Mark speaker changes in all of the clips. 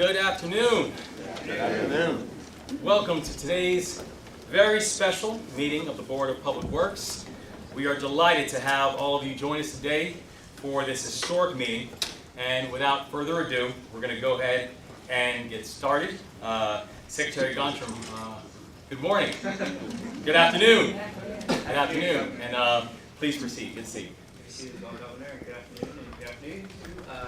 Speaker 1: Good afternoon.
Speaker 2: Good afternoon.
Speaker 1: Welcome to today's very special meeting of the Board of Public Works. We are delighted to have all of you join us today for this historic meeting. And without further ado, we're going to go ahead and get started. Secretary Gontram, good morning. Good afternoon. Good afternoon. And please proceed. Good to see you.
Speaker 3: Good to see you as well, Governor. Good afternoon. And good afternoon to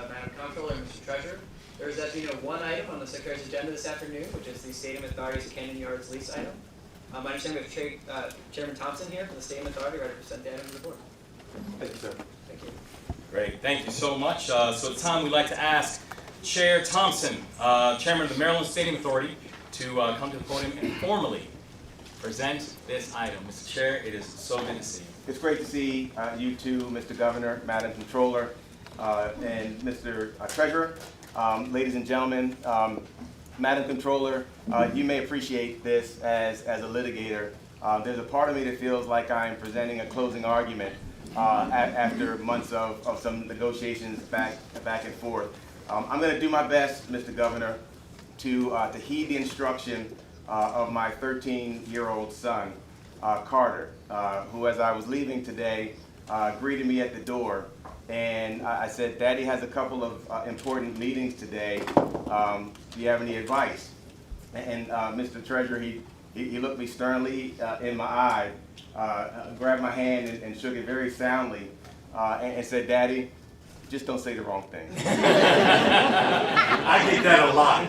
Speaker 3: Madam Comptroller and Mr. Treasurer. There is, as you know, one item on the Secretary's agenda this afternoon, which is the Stadium Authority's Camden Yards lease item. I understand we have Chairman Thompson here from the Stadium Authority, ready to present the item to the board.
Speaker 2: Thank you, sir.
Speaker 3: Thank you.
Speaker 1: Great. Thank you so much. So at this time, we'd like to ask Chair Thompson, Chairman of the Maryland Stadium Authority, to come to the podium and formally present this item. Mr. Chair, it is so good to see you.
Speaker 2: It's great to see you too, Mr. Governor, Madam Comptroller, and Mr. Treasurer. Ladies and gentlemen, Madam Comptroller, you may appreciate this as a litigator. There's a part of me that feels like I'm presenting a closing argument after months of some negotiations back and forth. I'm going to do my best, Mr. Governor, to heed the instruction of my 13-year-old son, Carter, who, as I was leaving today, greeted me at the door. And I said, Daddy has a couple of important meetings today. Do you have any advice? And Mr. Treasurer, he looked me sternly in my eye, grabbed my hand and shook it very soundly, and said, Daddy, just don't say the wrong thing.
Speaker 4: I get that a lot.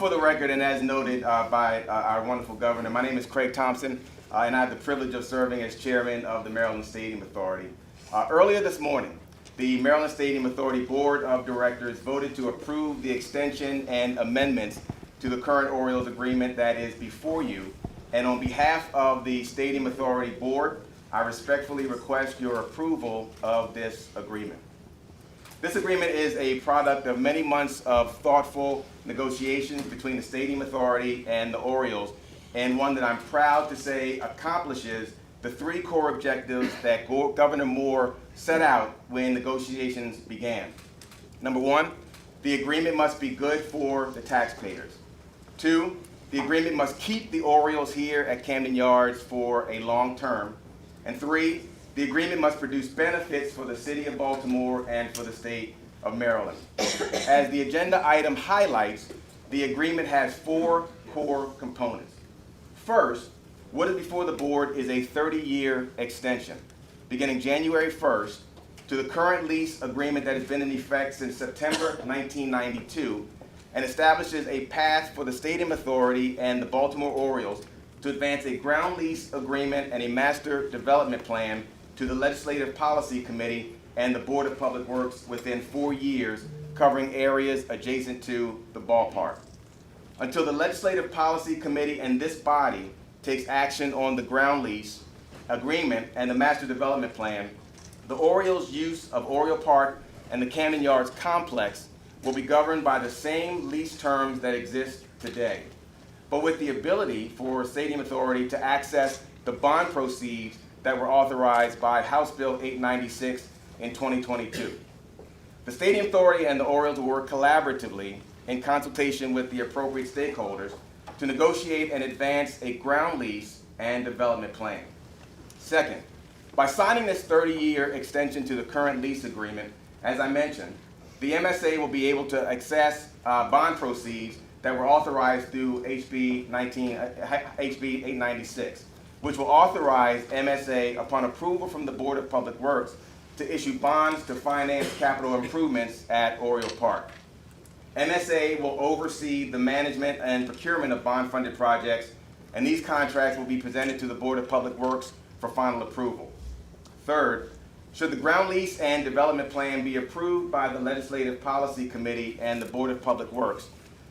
Speaker 2: For the record, and as noted by our wonderful governor, my name is Craig Thompson, and I have the privilege of serving as chairman of the Maryland Stadium Authority. Earlier this morning, the Maryland Stadium Authority Board of Directors voted to approve the extension and amendments to the current Orioles agreement that is before you. And on behalf of the Stadium Authority Board, I respectfully request your approval of this agreement. This agreement is a product of many months of thoughtful negotiations between the Stadium Authority and the Orioles, and one that I'm proud to say accomplishes the three core objectives that Governor Moore set out when negotiations began. Number one, the agreement must be good for the taxpayers. Two, the agreement must keep the Orioles here at Camden Yards for a long term. And three, the agreement must produce benefits for the city of Baltimore and for the state of Maryland. As the agenda item highlights, the agreement has four core components. First, what is before the board is a 30-year extension, beginning January 1st, to the current lease agreement that has been in effect since September 1992, and establishes a path for the Stadium Authority and the Baltimore Orioles to advance a ground lease agreement and a master development plan to the Legislative Policy Committee and the Board of Public Works within 4 years, covering areas adjacent to the ballpark. Until the Legislative Policy Committee and this body takes action on the ground lease agreement and the master development plan, the Orioles' use of Oriole Park and the Camden Yards complex will be governed by the same lease terms that exist today, but with the ability for Stadium Authority to access the bond proceeds that were authorized by House Bill 896 in 2022. The Stadium Authority and the Orioles will work collaboratively in consultation with the appropriate stakeholders to negotiate and advance a ground lease and development plan. Second, by signing this 30-year extension to the current lease agreement, as I mentioned, the MSA will be able to access bond proceeds that were authorized through HB 896, which will authorize MSA, upon approval from the Board of Public Works, to issue bonds to finance capital improvements at Oriole Park. MSA will oversee the management and procurement of bond-funded projects, and these contracts will be presented to the Board of Public Works for final approval. Third, should the ground lease and development plan be approved by the Legislative Policy Committee and the Board of Public Works,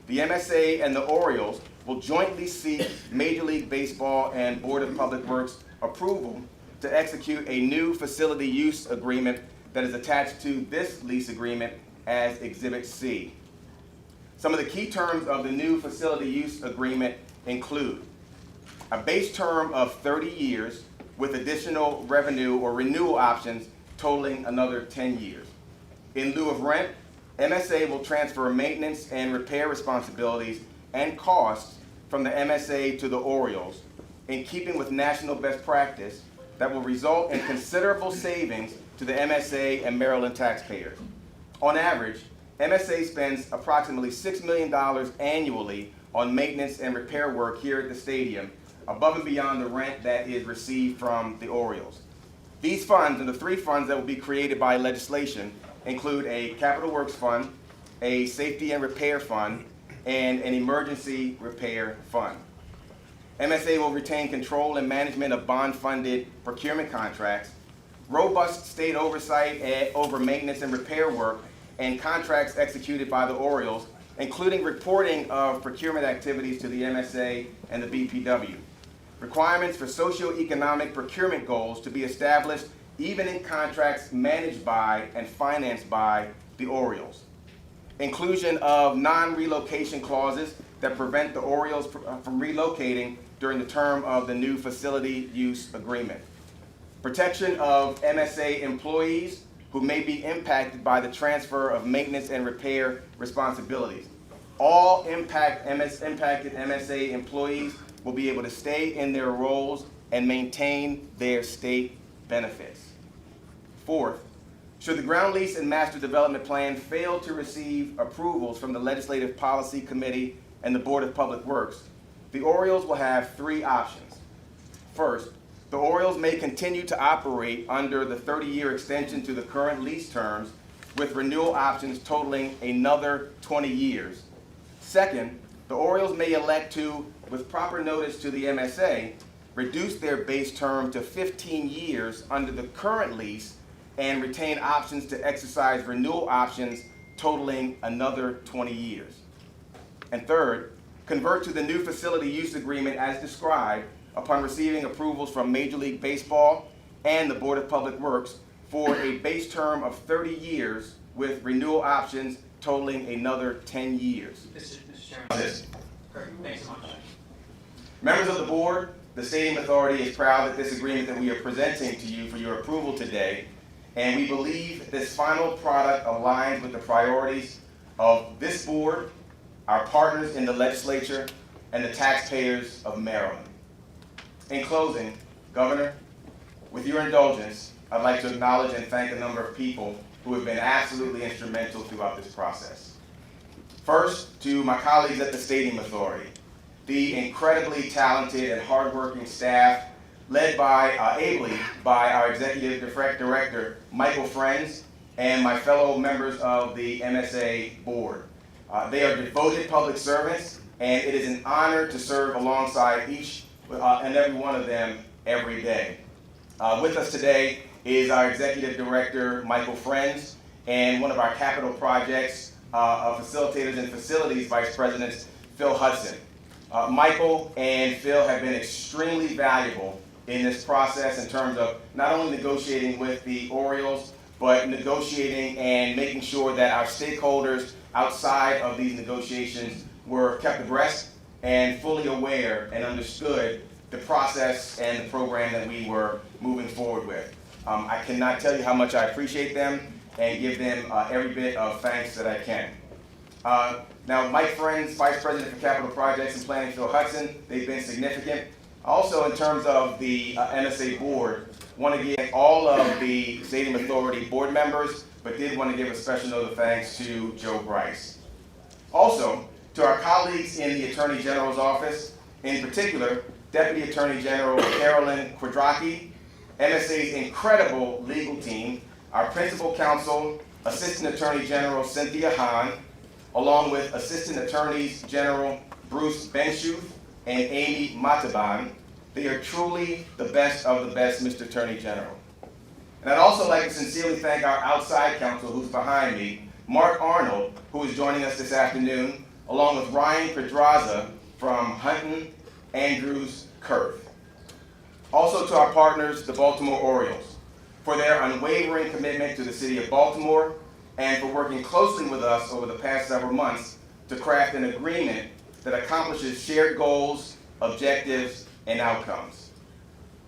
Speaker 2: the MSA and the Orioles will jointly seek Major League Baseball and Board of Public Works approval to execute a new facility use agreement that is attached to this lease agreement as Exhibit C. Some of the key terms of the new facility use agreement include a base term of 30 years with additional revenue or renewal options totaling another 10 years. In lieu of rent, MSA will transfer maintenance and repair responsibilities and costs from the MSA to the Orioles, in keeping with national best practice that will result in considerable savings to the MSA and Maryland taxpayers. On average, MSA spends approximately $6 million annually on maintenance and repair work here at the stadium, above and beyond the rent that is received from the Orioles. These funds, and the three funds that will be created by legislation, include a capital works fund, a safety and repair fund, and an emergency repair fund. MSA will retain control and management of bond-funded procurement contracts, robust state oversight over maintenance and repair work, and contracts executed by the Orioles, including reporting of procurement activities to the MSA and the BPW. Requirements for socioeconomic procurement goals to be established even in contracts managed by and financed by the Orioles. Inclusion of non-relocation clauses that prevent the Orioles from relocating during the term of the new facility use agreement. Protection of MSA employees who may be impacted by the transfer of maintenance and repair responsibilities. All impacted MSA employees will be able to stay in their roles and maintain their state benefits. Fourth, should the ground lease and master development plan fail to receive approvals from the Legislative Policy Committee and the Board of Public Works, the Orioles will have three options. First, the Orioles may continue to operate under the 30-year extension to the current lease terms with renewal options totaling another 20 years. Second, the Orioles may elect to, with proper notice to the MSA, reduce their base term to 15 years under the current lease and retain options to exercise renewal options totaling another 20 years. And third, convert to the new facility use agreement as described upon receiving approvals from Major League Baseball and the Board of Public Works for a base term of 30 years with renewal options totaling another 10 years.
Speaker 3: Mr. Chairman. Perfect. Thanks so much.
Speaker 2: Members of the board, the Stadium Authority is proud that this agreement that we are presenting to you for your approval today, and we believe this final product aligns with the priorities of this board, our partners in the legislature, and the taxpayers of Maryland. In closing, Governor, with your indulgence, I'd like to acknowledge and thank a number of people who have been absolutely instrumental throughout this process. First, to my colleagues at the Stadium Authority, the incredibly talented and hardworking staff led ably by our Executive Director, Michael Friends, and my fellow members of the MSA board. They are devoted public servants, and it is an honor to serve alongside each and every one of them every day. With us today is our Executive Director, Michael Friends, and one of our capital projects facilitators and facilities vice presidents, Phil Hudson. Michael and Phil have been extremely valuable in this process in terms of not only negotiating with the Orioles, but negotiating and making sure that our stakeholders outside of these negotiations were kept abreast and fully aware and understood the process and the program that we were moving forward with. I cannot tell you how much I appreciate them and give them every bit of thanks that I can. Now, Mike Friends, Vice President for Capital Projects and Planning, Phil Hudson, they've been significant. Also, in terms of the MSA board, want to give all of the Stadium Authority board members, but did want to give a special note of thanks to Joe Bryce. Also, to our colleagues in the Attorney General's office, in particular, Deputy Attorney General Carolyn Kwadracki, MSA's incredible legal team, our principal counsel, Assistant Attorney General Cynthia Hahn, along with Assistant Attorneys General Bruce Benshuth and Amy Mataban. They are truly the best of the best, Mr. Attorney General. And I'd also like to sincerely thank our outside counsel who's behind me, Mark Arnold, who is joining us this afternoon, along with Ryan Pedraza from Hunton Andrews Kurth. Also to our partners, the Baltimore Orioles, for their unwavering commitment to the city of Baltimore and for working closely with us over the past several months to craft an agreement that accomplishes shared goals, objectives, and outcomes.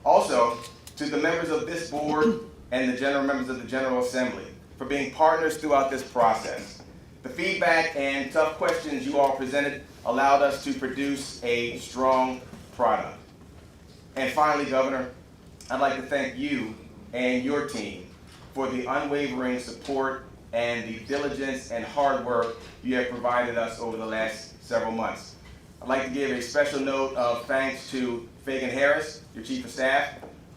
Speaker 2: Also, to the members of this board and the members of the General Assembly, for being partners throughout this process. The feedback and tough questions you all presented allowed us to produce a strong product. And finally, Governor, I'd like to thank you and your team for the unwavering support and the diligence and hard work you have provided us over the last several months. I'd like to give a special note of thanks to Fagan Harris, your Chief of Staff,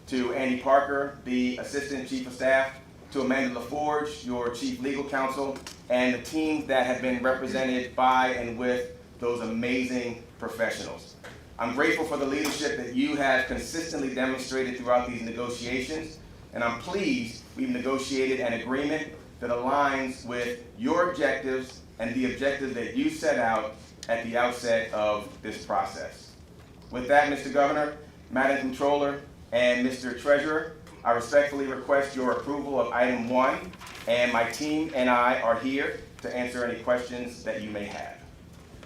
Speaker 2: to Andy Parker, the Assistant Chief of Staff, to Amanda LaForge, your Chief Legal Counsel, and the teams that have been represented by and with those amazing professionals. I'm grateful for the leadership that you have consistently demonstrated throughout these negotiations, and I'm pleased we've negotiated an agreement that aligns with your objectives and the objectives that you set out at the outset of this process. With that, Mr. Governor, Madam Controller, and Mr. Treasurer, I respectfully request your approval of item 1, and my team and I are here to answer any questions that you may have.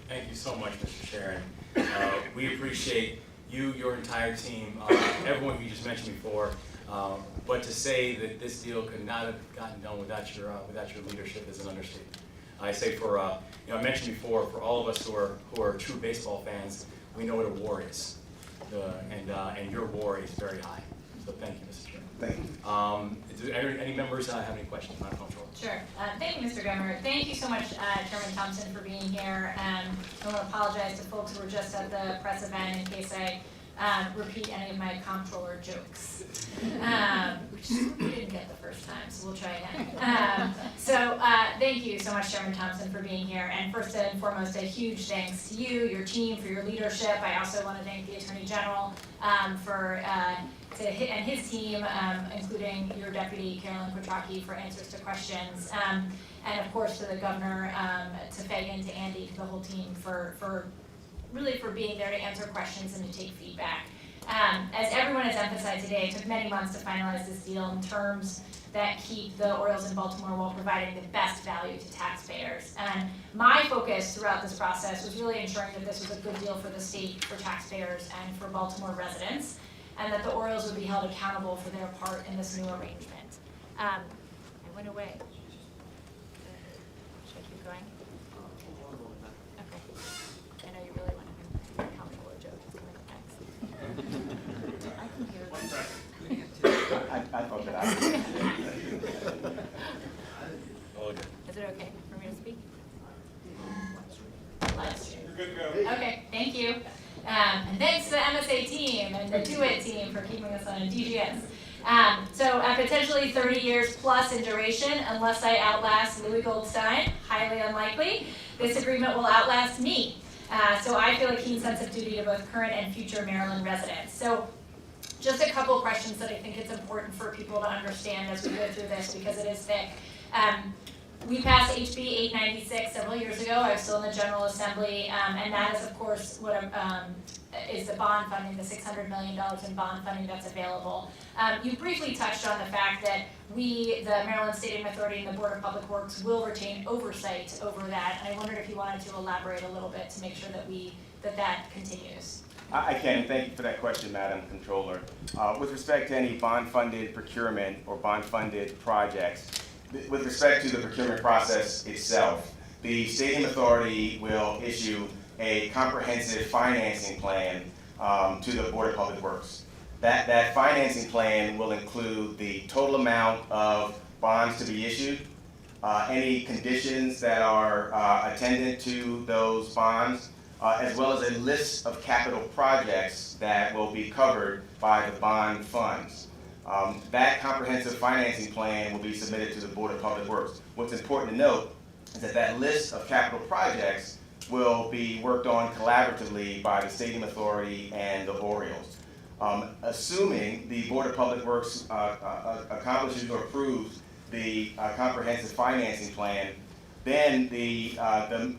Speaker 1: Thank you so much, Mr. Sharon. We appreciate you, your entire team, everyone you just mentioned before. But to say that this deal could not have gotten done without your leadership is an understatement. I say for I mentioned before, for all of us who are true baseball fans, we know what a war is, and your war is very high. So thank you, Mr. Chairman.
Speaker 2: Thank you.
Speaker 1: Do any members have any questions, Madam Comptroller?
Speaker 4: Sure. Thank you, Mr. Governor. Thank you so much, Chairman Thompson, for being here. I want to apologize to folks who were just at the press event in case I repeat any of my comptroller jokes, which we didn't get the first time, so we'll try again. Thank you so much, Chairman Thompson, for being here. And first and foremost, a huge thanks to you, your team, for your leadership. I also want to thank the Attorney General and his team, including your Deputy Carolyn Quattrocki, for answers to questions, and of course to the Governor, to Fagan, to Andy, to the whole team for being there to answer questions and to take feedback. As everyone has emphasized today, it took many months to finalize this deal in terms that keep the Orioles in Baltimore while providing the best value to taxpayers. And my focus throughout this process was really ensuring that this was a good deal for the state, for taxpayers, and for Baltimore residents, and that the Orioles would be held accountable for their part in this new arrangement. I went away. Should I keep going? Okay. I know you really want to hear my comptroller joke. It's coming next. I can hear it.
Speaker 2: I thought that
Speaker 1: All good.
Speaker 4: Is it okay for me to speak? Live stream. You're good to go. Okay, thank you. And thanks to the MSA team and the DeWitt team for keeping us on a DGS. So at potentially 30 years plus in duration, unless I outlast Louis Goldstein, highly unlikely, this agreement will outlast me. So I feel a keen sense of duty to both current and future Maryland residents. So just a couple questions that I think it's important for people to understand as we go through this, because it is thick. We passed HB 896 several years ago. I was still in the General Assembly, and that is, of course, what is the bond funding, the $600 million in bond funding that's available. You briefly touched on the fact that we, the Maryland Stadium Authority and the Board of Public Works, will retain oversight over that, and I wondered if you wanted to elaborate a little bit to make sure that that continues.
Speaker 2: I can. Thank you for that question, Madam Controller. With respect to any bond-funded procurement or bond-funded projects, with respect to the procurement process itself, the Stadium Authority will issue a comprehensive financing plan to the Board of Public Works. That financing plan will include the total amount of bonds to be issued, any conditions that are attendant to those bonds, as well as a list of capital projects that will be covered by the bond funds. That comprehensive financing plan will be submitted to the Board of Public Works. What's important to note is that that list of capital projects will be worked on collaboratively by the Stadium Authority and the Orioles. Assuming the Board of Public Works accomplishes or approves the comprehensive financing plan, then the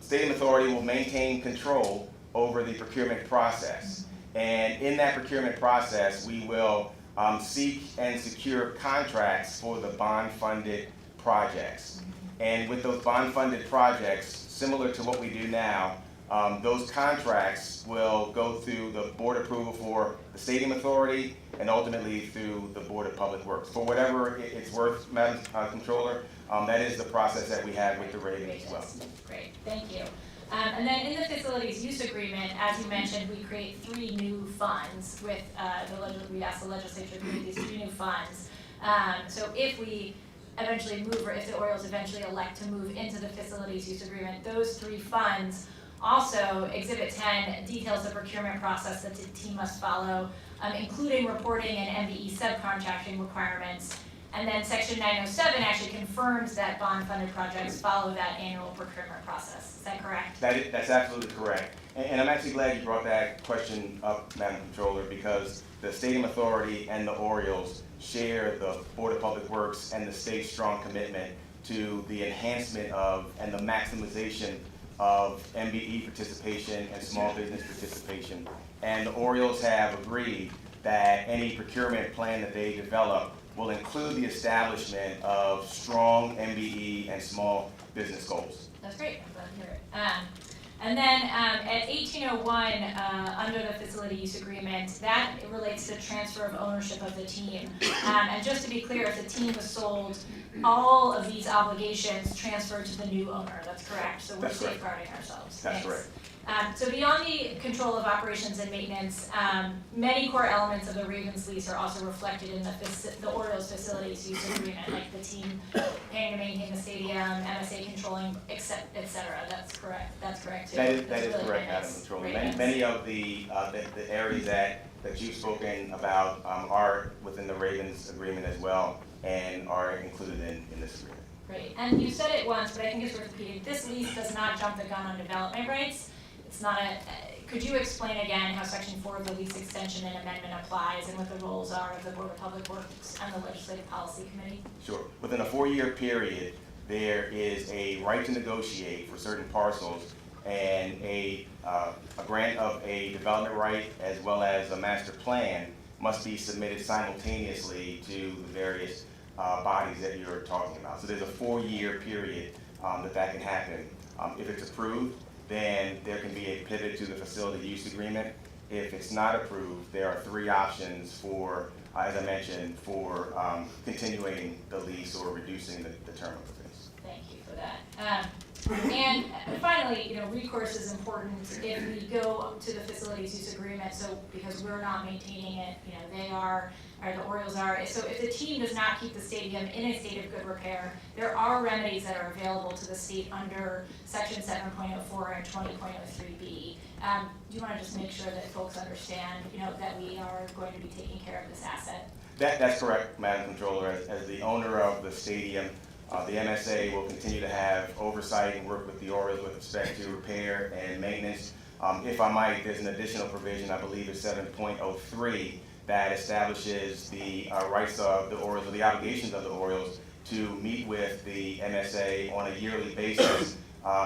Speaker 2: Stadium Authority will maintain control over the procurement process. And in that procurement process, we will seek and secure contracts for the bond-funded projects. And with those bond-funded projects, similar to what we do now, those contracts will go through the board approval for the Stadium Authority and ultimately through the Board of Public Works. For whatever it's worth, Madam Controller, that is the process that we have with the Ravens as well.
Speaker 4: Great, thank you. And then in the facilities use agreement, as you mentioned, we create 3 new funds with we asked the legislature to create these 3 new funds. So if we eventually move, or if the Orioles eventually elect to move into the facilities use agreement, those 3 funds also, Exhibit 10 details the procurement process that the team must follow, including reporting and MBE subcontracting requirements. And then Section 907 actually confirms that bond-funded projects follow that annual procurement process. Is that correct?
Speaker 2: That's absolutely correct. And I'm actually glad you brought that question up, Madam Controller, because the Stadium Authority and the Orioles share the Board of Public Works and the state's strong commitment to the enhancement of and the maximization of MBE participation and small business participation. And the Orioles have agreed that any procurement plan that they develop will include the establishment of strong MBE and small business goals.
Speaker 4: That's great. I'm glad to hear it. And then at 1801, under the facility use agreement, that relates to transfer of ownership of the team. And just to be clear, if the team was sold, all of these obligations transfer to the new owner. That's correct. So we're
Speaker 2: That's correct.
Speaker 4: safeguarding ourselves.
Speaker 2: That's
Speaker 4: Thanks.
Speaker 2: correct.
Speaker 4: So beyond the control of operations and maintenance, many core elements of the Ravens lease are also reflected in the Orioles facilities use agreement, like the team paying to maintain the stadium, MSA controlling, et cetera. That's correct. That's correct too.
Speaker 2: That is
Speaker 4: really
Speaker 2: correct,
Speaker 4: nice.
Speaker 2: Madam Controller.
Speaker 4: Really
Speaker 2: Many of the areas that you've spoken about are within the Ravens agreement as well and are included in this agreement.
Speaker 4: Great. And you said it once, but I think it's worth repeating. This lease does not jump the gun on development rights. It's not could you explain again how Section 4 of the lease extension and amendment applies and what the roles are of the Board of Public Works and the Legislative Policy Committee?
Speaker 2: Sure. Within a 4-year period, there is a right to negotiate for certain parcels, and a grant of a development right as well as a master plan must be submitted simultaneously to the various bodies that you're talking about. So there's a 4-year period that can happen. If it's approved, then there can be a pivot to the facility use agreement. If it's not approved, there are 3 options for, as I mentioned, for continuing the lease or reducing the term of the lease.
Speaker 4: Thank you for that. And finally, recourse is important if we go to the facilities use agreement. So because we're not maintaining it, they are, or the Orioles are. So if the team does not keep the stadium in a state of good repair, there are remedies that are available to the state under Section 7.04 and 20.03B. Do you want to just make sure that folks understand, that we are going to be taking care of this asset?
Speaker 2: That's correct, Madam Controller. As the owner of the stadium, the MSA will continue to have oversight and work with the Orioles with respect to repair and maintenance. If I might, there's an additional provision, I believe it's 7.03, that establishes the rights of the Orioles, or the obligations of the Orioles, to meet with the MSA on a yearly basis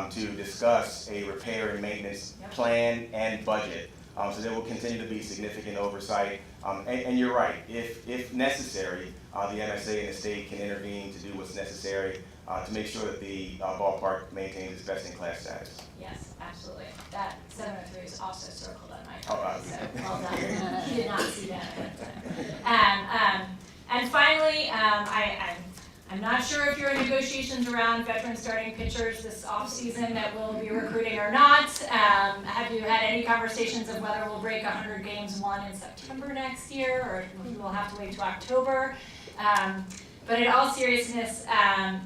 Speaker 2: to discuss a repair and maintenance plan and budget. So there will continue to be significant oversight. And you're right, if necessary, the MSA and the state can intervene to do what's necessary to make sure that the ballpark maintains its best-in-class status.
Speaker 4: Yes, absolutely. That 703 is also circled on my
Speaker 2: Oh,
Speaker 4: copy, so well done. He did not see that. And finally, I'm not sure if you're in negotiations around veteran starting pitchers this offseason that we'll be recruiting or not. Have you had any conversations of whether we'll break 100 games won in September next year, or we'll have to wait to October? But in all seriousness,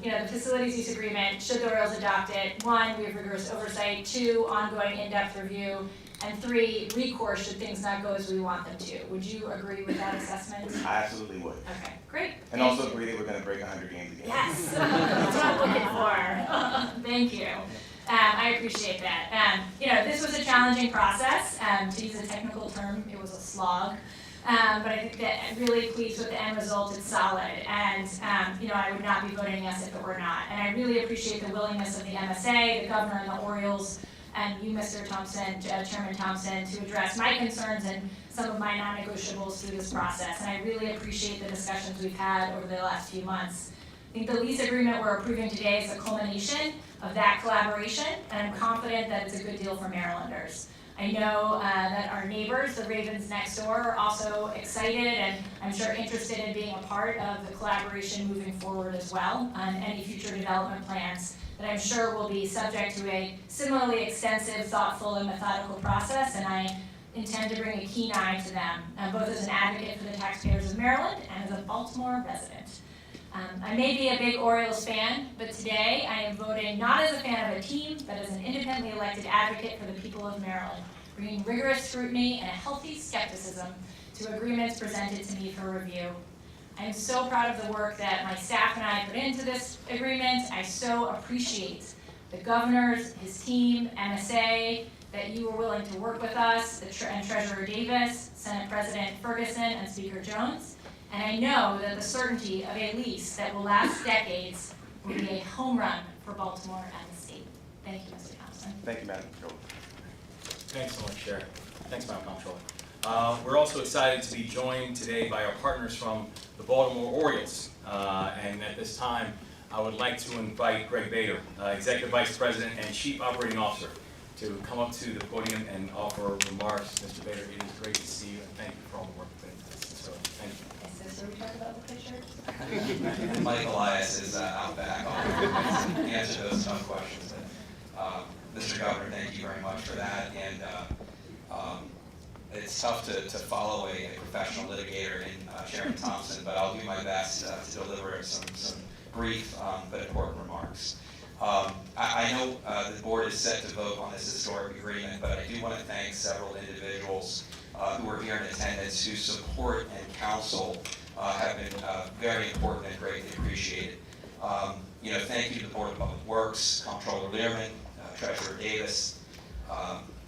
Speaker 4: the facilities use agreement, should the Orioles adopt it, 1, we have rigorous oversight, 2, ongoing in-depth review, and 3, recourse should things not go as we want them to. Would you agree with that assessment?
Speaker 2: I absolutely would.
Speaker 4: Okay, great.
Speaker 2: And also agree that we're going to break 100 games again.
Speaker 4: Yes, that's what I'm looking for. Thank you. I appreciate that. This was a challenging process. To use a technical term, it was a slog. But I think that I'm really pleased with the end result. It's solid, and I would not be voting yes if it were not. And I really appreciate the willingness of the MSA, the governor, and the Orioles, and you, Mr. Thompson, Chairman Thompson, to address my concerns and some of my non-negotiables through this process. And I really appreciate the discussions we've had over the last few months. I think the lease agreement we're approving today is a culmination of that collaboration, and I'm confident that it's a good deal for Marylanders. I know that our neighbors, the Ravens next door, are also excited and I'm sure interested in being a part of the collaboration moving forward as well on any future development plans that I'm sure will be subject to a similarly extensive, thoughtful, and methodical process, and I intend to bring a keen eye to them, both as an advocate for the taxpayers of Maryland and as a Baltimore resident. I may be a big Orioles fan, but today I am voting not as a fan of a team, but as an independently elected advocate for the people of Maryland, bringing rigorous scrutiny and a healthy skepticism to agreements presented to me for review. I'm so proud of the work that my staff and I put into this agreement. I so appreciate the governors, his team, MSA, that you were willing to work with us, and Treasurer Davis, Senate President Ferguson, and Speaker Jones. And I know that the certainty of a lease that will last decades will be a home run for Baltimore and the state. Thank you, Mr. Thompson.
Speaker 2: Thank you, Madam Controller.
Speaker 1: Thanks so much, Chair. Thanks, Madam Comptroller. We're also excited to be joined today by our partners from the Baltimore Orioles. And at this time, I would like to invite Greg Bader, Executive Vice President and Chief Operating Officer, to come up to the podium and offer remarks. Mr. Bader, it is great to see you, and thank you for all the work you've done. So, thank you.
Speaker 4: Is this where we talk about the picture?
Speaker 5: Mike Elias is out back. I'll answer those tough questions. Mr. Governor, thank you very much for that. And it's tough to follow a professional litigator in Chairman Thompson, but I'll do my best to deliver some brief but important remarks. I know the board is set to vote on this historic agreement, but I do want to thank several individuals who are here in attendance whose support and counsel have been very important and greatly appreciated. Thank you to the Board of Public Works, Comptroller Learman, Treasurer Davis,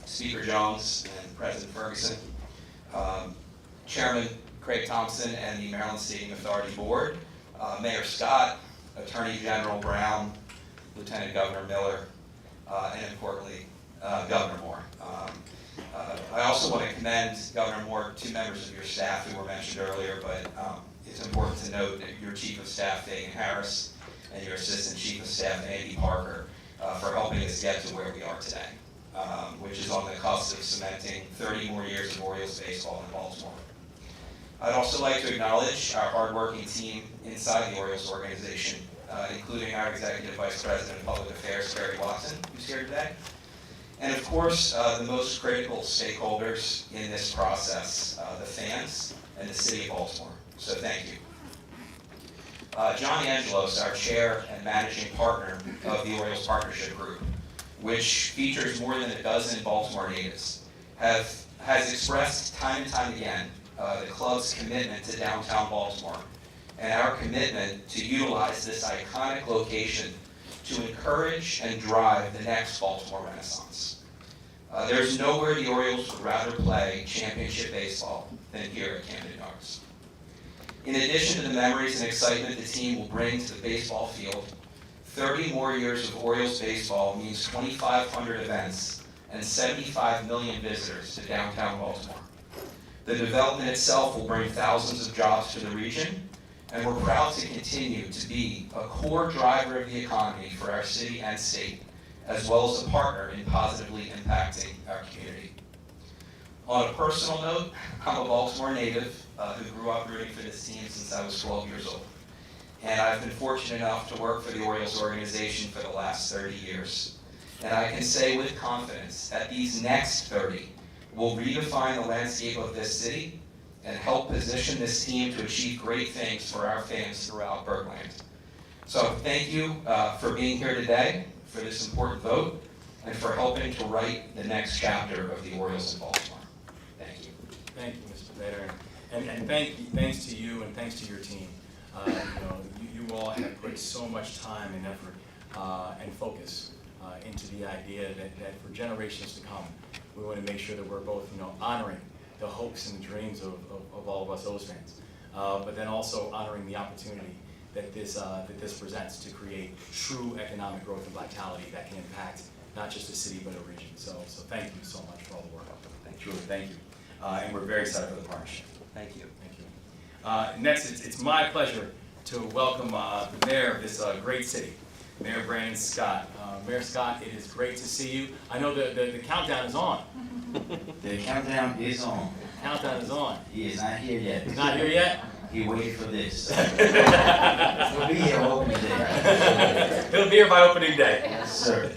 Speaker 5: Speaker Jones, and President Ferguson, Chairman Craig Thompson and the Maryland Stadium Authority Board, Mayor Scott, Attorney General Brown, Lieutenant Governor Miller, and importantly, Governor Moore. I also want to commend Governor Moore, two members of your staff who were mentioned earlier, but it's important to note that your Chief of Staff, Fagan Harris, and your Assistant Chief of Staff, Andy Parker, for helping us get to where we are today, which is on the cusp of cementing 30 more years of Orioles baseball in Baltimore. I'd also like to acknowledge our hardworking team inside the Orioles organization, including our Executive Vice President of Public Affairs, Barry Watson, who's here today. And of course, the most critical stakeholders in this process, the fans and the City of Baltimore. So thank you. John Angelos, our Chair and Managing Partner of the Orioles Partnership Group, which features more than a dozen Baltimore natives, has expressed time and time again the club's commitment to downtown Baltimore and our commitment to utilize this iconic location to encourage and drive the next Baltimore Renaissance. There's nowhere the Orioles would rather play championship baseball than here at Camden Yards. In addition to the memories and excitement the team will bring to the baseball field, 30 more years of Orioles baseball means 2,500 events and 75 million visitors to downtown Baltimore. The development itself will bring thousands of jobs to the region, and we're proud to continue to be a core driver of the economy for our city and state, as well as a partner in positively impacting our community. On a personal note, I'm a Baltimore native who grew up rooting for this team since I was 12 years old. And I've been fortunate enough to work for the Orioles organization for the last 30 years. And I can say with confidence that these next 30 will redefine the landscape of this city and help position this team to achieve great things for our fans throughout Bergland. So thank you for being here today for this important vote and for helping to write the next chapter of the Orioles in Baltimore. Thank you.
Speaker 1: Thank you, Mr. Bader, and thanks to you and thanks to your team. You all have put so much time and effort and focus into the idea that for generations to come, we want to make sure that we're both, honoring the hopes and the dreams of all of us O's fans, but then also honoring the opportunity that this presents to create true economic growth and vitality that can impact not just the city but a region. So thank you so much for all the work. Thank you. And we're very excited for the partnership.
Speaker 5: Thank you.
Speaker 1: Thank you. Next, it's my pleasure to welcome the mayor of this great city, Mayor Brandon Scott. Mayor Scott, it is great to see you. I know the countdown is on.
Speaker 6: The countdown is on.
Speaker 1: Countdown is on.
Speaker 6: He is not here yet.
Speaker 1: He's not here yet?
Speaker 6: He waited for this. He'll be here on opening day.
Speaker 1: He'll be here by opening day.
Speaker 6: Yes, sir.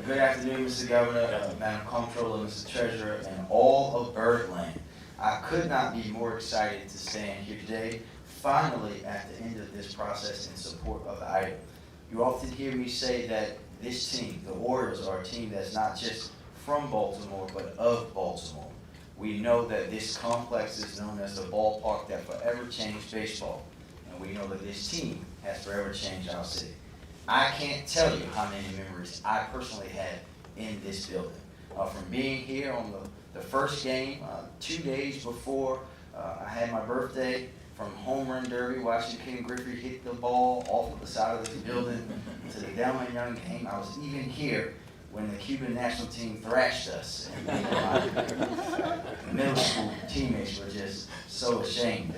Speaker 6: Good afternoon, Mr. Governor, Madam Comptroller, Mr. Treasurer, and all of Birdland. I could not be more excited to stand here today, finally at the end of this process in support of the item. You often hear me say that this team, the Orioles, are a team that's not just from Baltimore, but of Baltimore. We know that this complex is known as the ballpark that forever changed baseball, and we know that this team has forever changed our city. I can't tell you how many memories I personally had in this building. From being here on the first game, 2 days before I had my birthday, from home run derby, watching Ken Griffey hit the ball off of the side of this building, to the Delman Young game. I was even here when the Cuban national team thrashed us. And my middle school teammates were just so ashamed.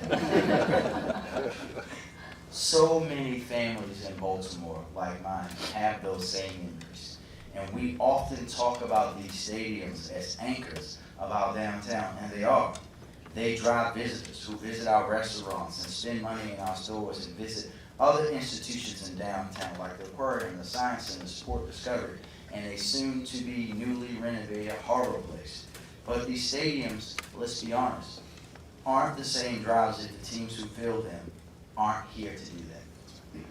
Speaker 6: So many families in Baltimore, like mine, have those same memories. And we often talk about these stadiums as anchors of our downtown, and they are. They drive visitors who visit our restaurants and spend money in our stores and visit other institutions in downtown like the aquarium, the science center, Sport Discovery, and a soon-to-be newly renovated harbor place. But these stadiums, let's be honest, aren't the same drives if the teams who fill them aren't here to do that,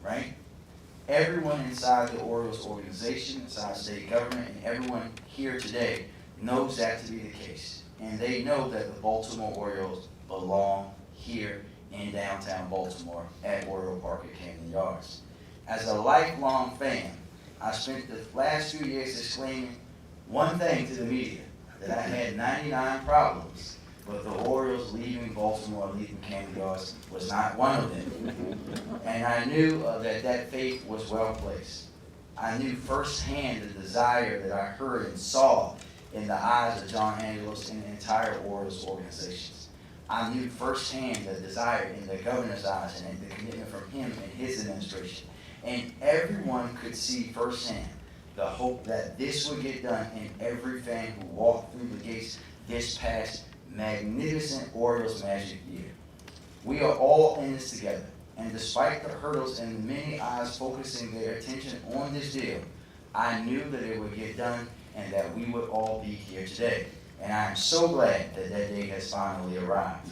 Speaker 6: right? Everyone inside the Orioles organization, inside state government, and everyone here today knows that to be the case. And they know that the Baltimore Orioles belong here in downtown Baltimore at Oriole Park at Camden Yards. As a lifelong fan, I spent the last 2 years exclaiming one thing to the media, that I had 99 problems, but the Orioles leaving Baltimore, leaving Camden Yards was not one of them. And I knew that faith was well placed. I knew firsthand the desire that I heard and saw in the eyes of John Angelos and the entire Orioles organizations. I knew firsthand the desire in the governor's eyes and the commitment from him and his administration. And everyone could see firsthand the hope that this would get done, and every fan who walked through the gates this past magnificent Orioles Magic year. We are all in this together, and despite the hurdles and many eyes focusing their attention on this deal, I knew that it would get done and that we would all be here today. And I am so glad that that day has finally arrived.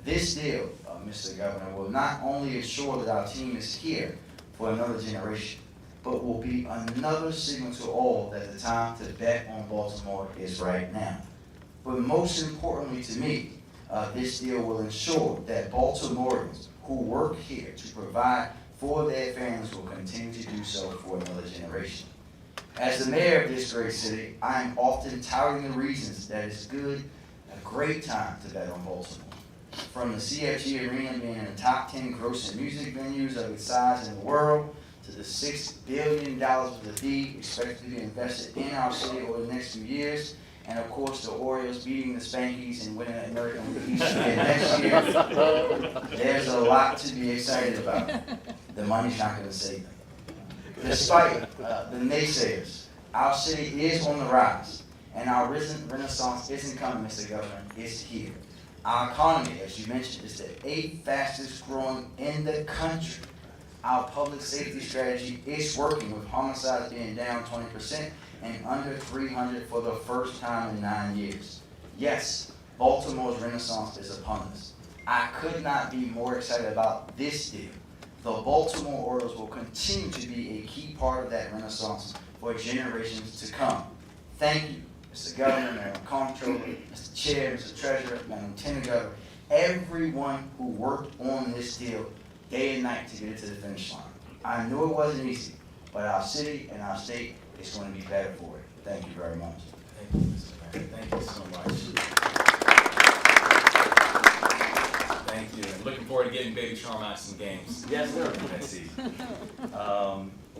Speaker 6: This deal, Mr. Governor, will not only ensure that our team is here for another generation, but will be another signal to all that the time to bet on Baltimore is right now. But most importantly to me, this deal will ensure that Baltimoreans who work here to provide for their families will continue to do so for another generation. As the mayor of this great city, I am often touting the reasons that it's a great time to bet on Baltimore. From the CFG Arena being in the top 10 grossing music venues of its size in the world, to the $6 billion of the fee expected to be invested in our city over the next few years, and of course the Orioles beating the Spankies and winning the American League East again next year. There's a lot to be excited about. The money's not going to save them. Despite the naysayers, our city is on the rise, and our renaissance isn't coming, Mr. Governor, it's here. Our economy, as you mentioned, is the 8th fastest growing in the country. Our public safety strategy is working, with homicides being down 20% and under 300 for the first time in 9 years. Yes, Baltimore's renaissance is upon us. I could not be more excited about this deal. The Baltimore Orioles will continue to be a key part of that renaissance for generations to come. Thank you, Mr. Governor, Madam Comptroller, Mr. Chair, Mr. Treasurer, Madam Lieutenant Governor, everyone who worked on this deal day and night to get it to the finish line. I knew it wasn't easy, but our city and our state is going to be better for it. Thank you very much.
Speaker 1: Thank you, Mr. Mayor. Thank you so much. Thank you. And looking forward to getting Baby Charm out some games.
Speaker 2: Yes, sir.
Speaker 1: Next season.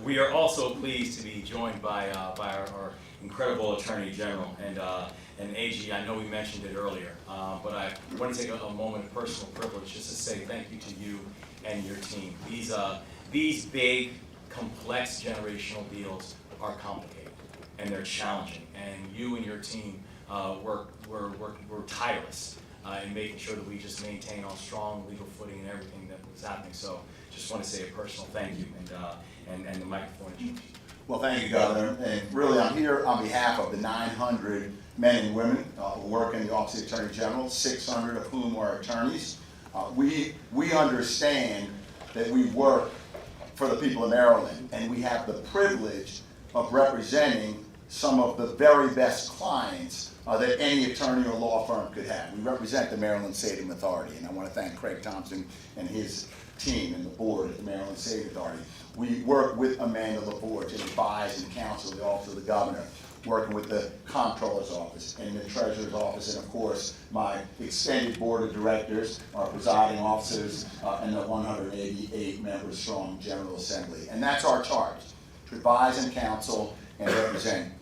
Speaker 1: We are also pleased to be joined by our incredible Attorney General and AG. I know we mentioned it earlier, but I want to take a moment of personal privilege just to say thank you to you and your team. These big, complex generational deals are complicated and they're challenging. And you and your team were tireless in making sure that we just maintain on strong legal footing and everything that was happening. So just want to say a personal thank you, and the microphone is yours.
Speaker 7: Well, thank you, Governor. And really, I'm here on behalf of the 900 men and women who work in the Office of the Attorney General, 600 of whom are attorneys. We understand that we work for the people of Maryland, and we have the privilege of representing some of the very best clients that any attorney or law firm could have. We represent the Maryland Stadium Authority, and I want to thank Craig Thompson and his team and the board at the Maryland Stadium Authority. We work with Amanda LaForge and advise and counsel the Office of the Governor, working with the Comptroller's Office and the Treasurer's Office, and of course, my extended board of directors, our presiding officers, and the 188-member strong General Assembly. And that's our charge, to advise and counsel and represent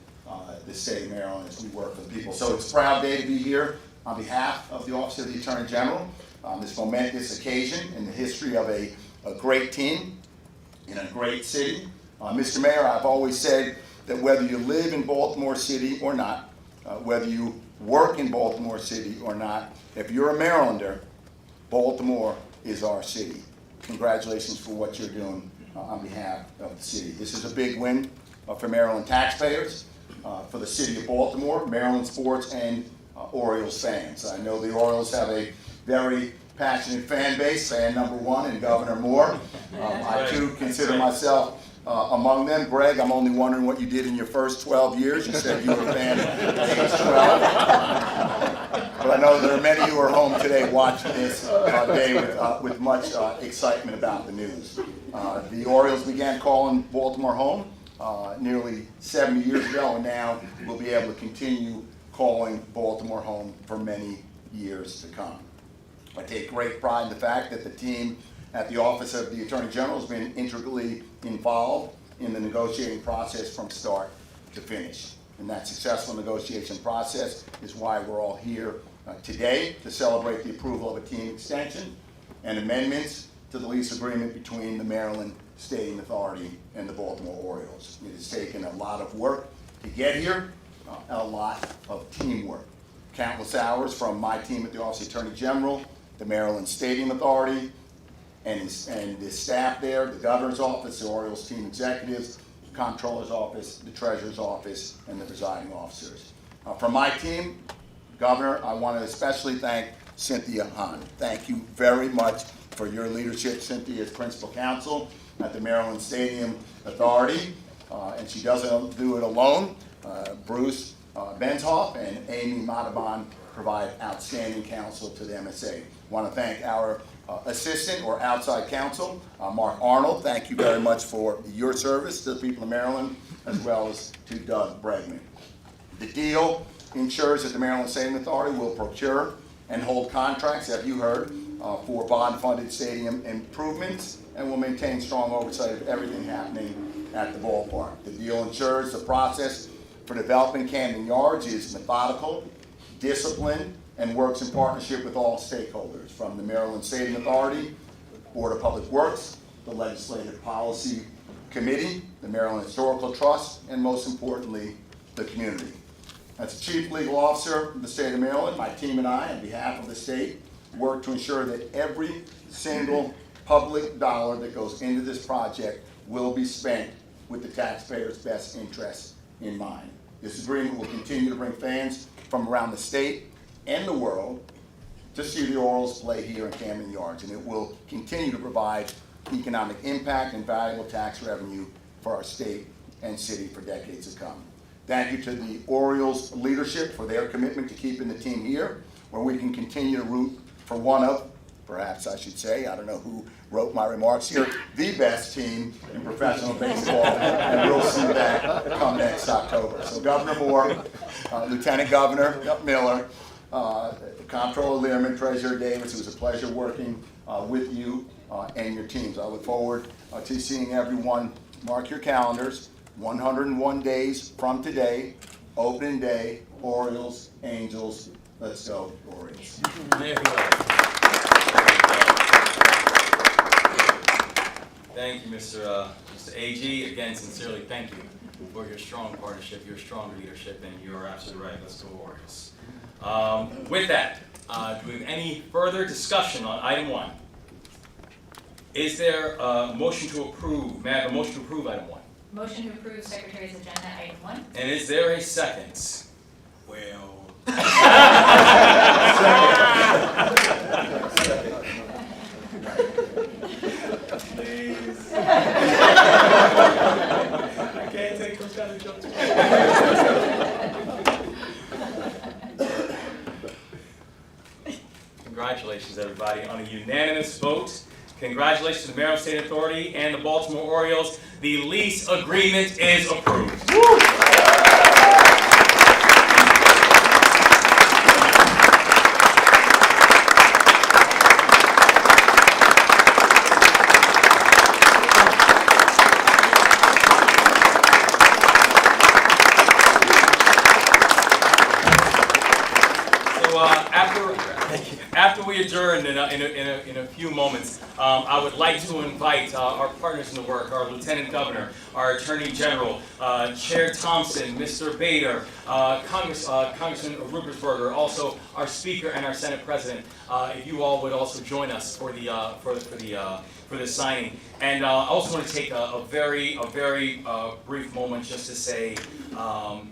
Speaker 7: the state of Maryland as we work for the people. So it's a proud day to be here on behalf of the Office of the Attorney General on this momentous occasion in the history of a great team in a great city. Mr. Mayor, I've always said that whether you live in Baltimore City or not, whether you work in Baltimore City or not, if you're a Marylander, Baltimore is our city. Congratulations for what you're doing on behalf of the city. This is a big win for Maryland taxpayers, for the city of Baltimore, Maryland sports, and Orioles fans. I know the Orioles have a very passionate fan base, fan number one in Governor Moore. I too consider myself among them. Greg, I'm only wondering what you did in your first 12 years. You said you were a fan at age 12. But I know there are many who are home today watching this day with much excitement about the news. The Orioles began calling Baltimore home nearly 70 years ago, and now we'll be able to continue calling Baltimore home for many years to come. I take great pride in the fact that the team at the Office of the Attorney General has been integrally involved in the negotiating process from start to finish. And that successful negotiation process is why we're all here today to celebrate the approval of a team extension and amendments to the lease agreement between the Maryland Stadium Authority and the Baltimore Orioles. It has taken a lot of work to get here, and a lot of teamwork. Countless hours from my team at the Office of the Attorney General, the Maryland Stadium Authority, and the staff there, the Governor's Office, the Orioles team executives, the Comptroller's Office, the Treasurer's Office, and the presiding officers. From my team, Governor, I want to especially thank Cynthia Hahn. Thank you very much for your leadership. Cynthia is principal counsel at the Maryland Stadium Authority, and she doesn't do it alone. Bruce Benshoff and Amy Matabon provide outstanding counsel to the MSA. I want to thank our assistant or outside counsel, Mark Arnold. Thank you very much for your service to the people of Maryland, as well as to Doug Bregman. The deal ensures that the Maryland Stadium Authority will procure and hold contracts, as you heard, for bond-funded stadium improvements, and will maintain strong oversight of everything happening at the ballpark. The deal ensures the process for developing Camden Yards is methodical, disciplined, and works in partnership with all stakeholders, from the Maryland Stadium Authority, Board of Public Works, the Legislative Policy Committee, the Maryland Historical Trust, and most importantly, the community. As the Chief Legal Officer of the state of Maryland, my team and I, on behalf of the state, work to ensure that every single public dollar that goes into this project will be spent with the taxpayers' best interests in mind. This agreement will continue to bring fans from around the state and the world to see the Orioles play here in Camden Yards, and it will continue to provide economic impact and valuable tax revenue for our state and city for decades to come. Thank you to the Orioles leadership for their commitment to keeping the team here, where we can continue to root for one of, perhaps I should say, I don't know who wrote my remarks here, the best team in professional baseball, and we'll see that come next October. So Governor Moore, Lieutenant Governor Miller, Comptroller Learman, Treasurer Davis, it was a pleasure working with you and your teams. I look forward to seeing everyone. Mark your calendars, 101 days from today, opening day, Orioles, Angels, let's go Orioles.
Speaker 1: Thank Thank you, Mr. AG. Again, sincerely, thank you for your strong partnership, your strong leadership, and you're absolutely right. Let's go Orioles. With that, do we have any further discussion on item 1? Is there a motion to approve? May I have a motion to approve item 1?
Speaker 4: Motion to approve Secretary's agenda item 1.
Speaker 1: And is there a second? Well. Please. I can't take those kind of jokes. Congratulations, everybody, on a unanimous vote. Congratulations to the Maryland State Authority and the Baltimore Orioles. The lease agreement is approved. After we adjourn in a few moments, I would like to invite our partners in the work, our Lieutenant Governor, our Attorney General, Chair Thompson, Mr. Bader, Congressman Rupersberger, also our Speaker and our Senate President. If you all would also join us for the signing. And I also want to take a very brief moment just to say how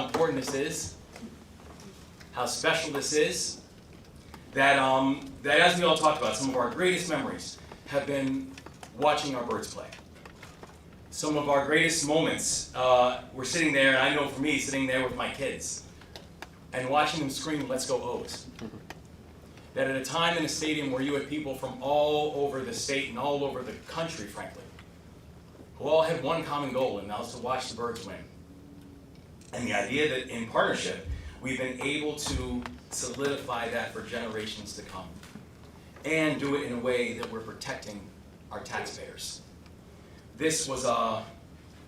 Speaker 1: important this is. How special this is, that as we all talked about, some of our greatest memories have been watching our birds play. Some of our greatest moments, we're sitting there, and I know for me, sitting there with my kids, and watching them scream, "Let's go O's." That at a time in a stadium where you had people from all over the state and all over the country, frankly, who all had one common goal, and that was to watch the birds win. And the idea that in partnership, we've been able to solidify that for generations to come and do it in a way that we're protecting our taxpayers. This was a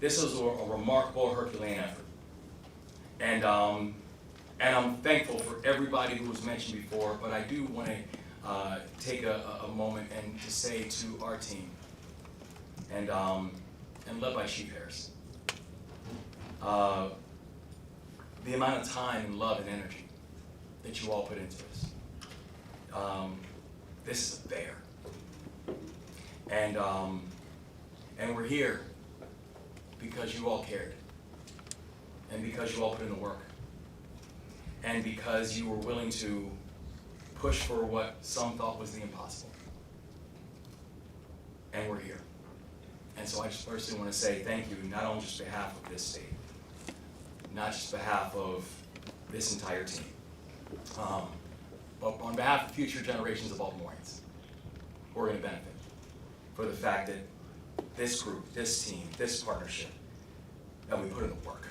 Speaker 1: remarkable Herculean effort. And I'm thankful for everybody who was mentioned before, but I do want to take a moment and to say to our team, and led by Chief Harris, the amount of time and love and energy that you all put into this. This is a bear. And we're here because you all cared. And because you all put in the work. And because you were willing to push for what some thought was the impossible. And we're here. And so I just personally want to say thank you, not only just on behalf of this state, not just on behalf of this entire team, but on behalf of future generations of Baltimoreans who are going to benefit for the fact that this group, this team, this partnership, that we put in the work.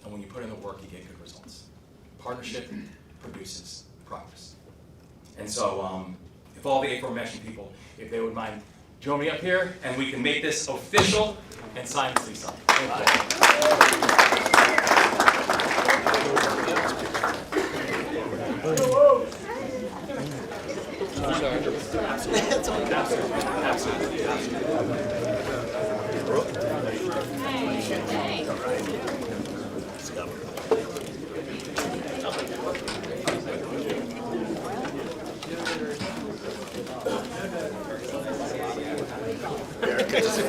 Speaker 1: And when you put in the work, you get good results. Partnership produces progress. And so if all the aforementioned people, if they would mind, join me up here, and we can make this official and sign this lease up. Thank you.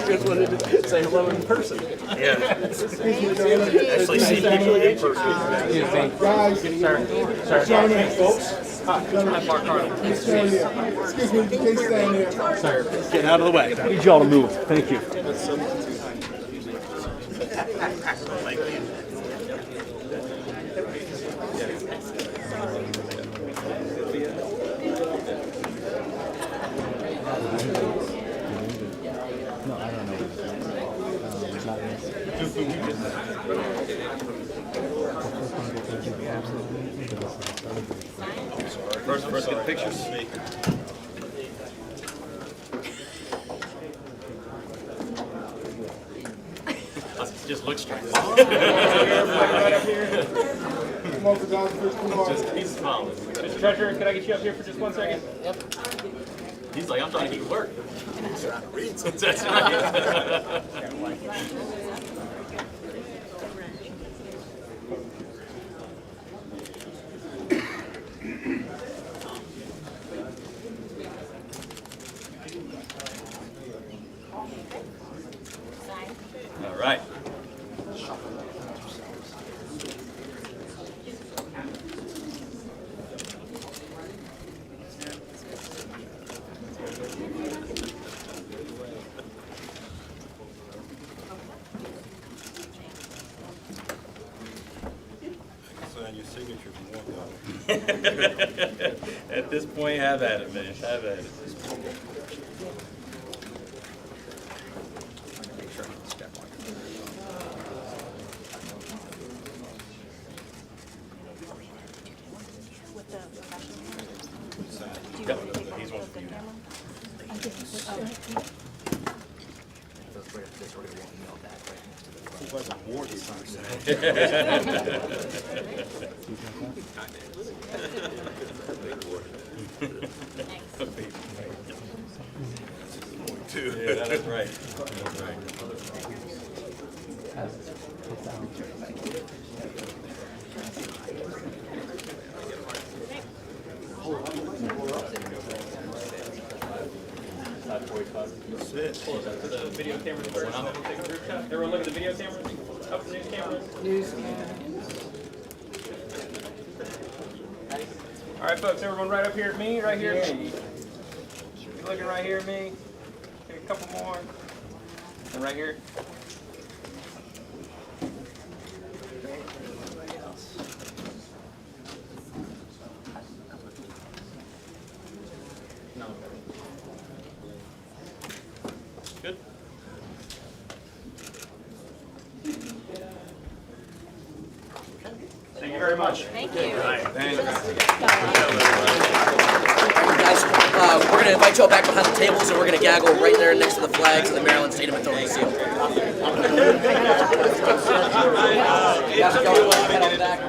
Speaker 8: Just wanted to say hello in person. Yeah. Actually see people in person.
Speaker 9: Guys,
Speaker 8: Sorry.
Speaker 9: gentlemen, folks.
Speaker 8: I'm Mark Carlin.
Speaker 9: Excuse me, please stand there.
Speaker 8: Sorry. Getting out of the way. I need y'all to move. Thank you.
Speaker 1: First get pictures. Just look straight.
Speaker 9: Come on, for God's first move on.
Speaker 1: Just keep smiling.
Speaker 8: Mr. Treasurer, can I get you up here for just 1 second? Yep.
Speaker 1: He's like, I'm trying to keep it work. That's right. All right.
Speaker 10: Your signature can walk out.
Speaker 1: At this point, have at it, man. Have at it. Yep, he's one for you. Yeah, that's right. That's right. Pull us up to the video cameras first, and then we'll take a group shot. Everyone look at the video cameras, up the news cameras. All right, folks, everyone right up here at me, right here at me. You're looking right here at me. Okay, a couple more. And right here. No. Good. Thank you very much.
Speaker 4: Thank you.
Speaker 1: All right, thank you.
Speaker 11: Guys, we're going to invite you all back behind the tables, and we're going to gaggle right there next to the flags of the Maryland Stadium Authority seal. Guys, go ahead, head on back.